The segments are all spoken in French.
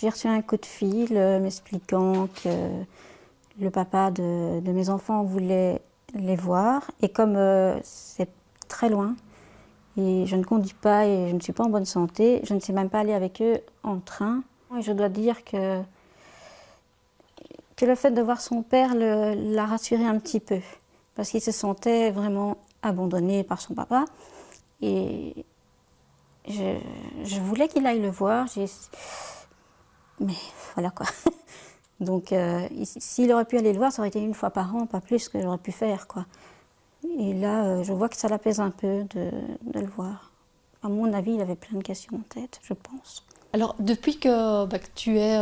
J'ai reçu un coup de fil m'expliquant que le papa de mes enfants voulait les voir. Et comme c'est très loin, et je ne conduis pas et je ne suis pas en bonne santé, je ne sais même pas aller avec eux en train. Et je dois dire que le fait de voir son père l'a rassuré un petit peu, parce qu'il se sentait vraiment abandonné par son papa. Et je voulais qu'il aille le voir, mais voilà quoi. Donc s'il aurait pu aller le voir, ça aurait été une fois par an, pas plus que j'aurais pu faire, quoi. Et là, je vois que ça l'apaise un peu de le voir. À mon avis, il avait plein de questions en tête, je pense. Alors, depuis que tu es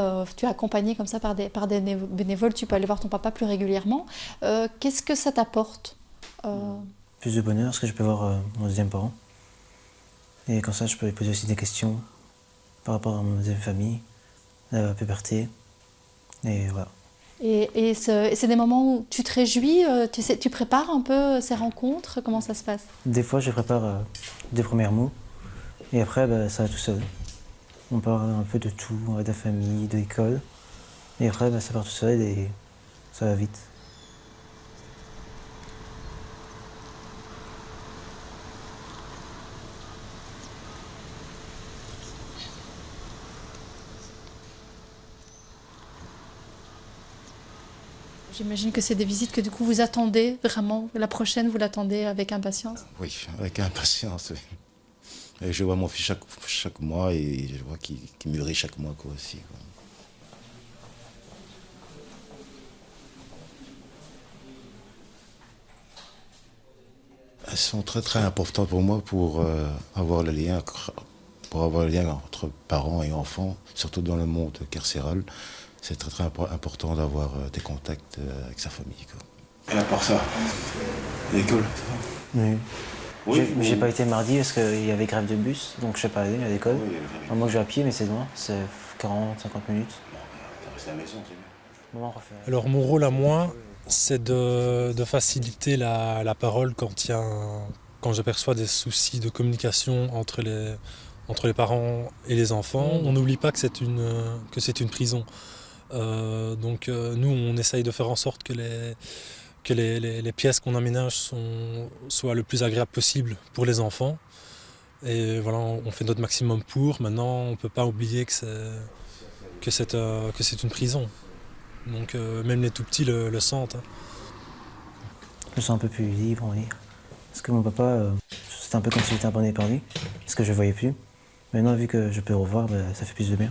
accompagné comme ça par des bénévoles, tu peux aller voir ton papa plus régulièrement. Qu'est-ce que ça t'apporte Plus de bonheur, parce que je peux voir mon deuxième parent. Et comme ça, je peux lui poser aussi des questions par rapport à mon deuxième famille, la puberté, et voilà. Et c'est des moments où tu te réjouis, tu prépares un peu ces rencontres, comment ça se passe? Des fois, je prépare des premiers mots, et après, ça va tout seul. On parle un peu de tout, de la famille, de l'école, et après, ça part tout seul et ça va vite. J'imagine que c'est des visites que du coup vous attendez vraiment, la prochaine vous l'attendez avec impatience? Oui, avec impatience, oui. Et je vois mon fils chaque mois et je vois qu'il mûrit chaque mois quoi, aussi. Quoi. Elles sont très très importantes pour moi pour avoir le lien entre parents et enfants, surtout dans le monde carcéral. C'est très très important d'avoir des contacts avec sa famille. Quoi. Et à part ça, l'école, ça va? Oui. J'ai pas été mardi parce qu'il y avait grève de bus, donc je suis pas allé à l'école. Oui, moi je vais à pied, mais c'est loin, c'est 40-50 minutes. T'as resté à la maison, c'est bien. Alors mon rôle à moi, c'est de faciliter la parole quand j'aperçois des soucis de communication entre les parents et les enfants. On n'oublie pas que c'est une prison. Donc nous, on essaye de faire en sorte que les pièces qu'on aménage soient le plus agréables possible pour les enfants. Et voilà, on fait notre maximum pour. Maintenant, on ne peut pas oublier que c'est une prison. Donc même les tout petits le sentent. Hein. Je me sens un peu plus libre, on va dire. Parce que mon papa, c'était un peu comme si j'étais abandonné par lui, parce que je ne voyais plus. Maintenant, vu que je peux le revoir, ça fait plus de bien.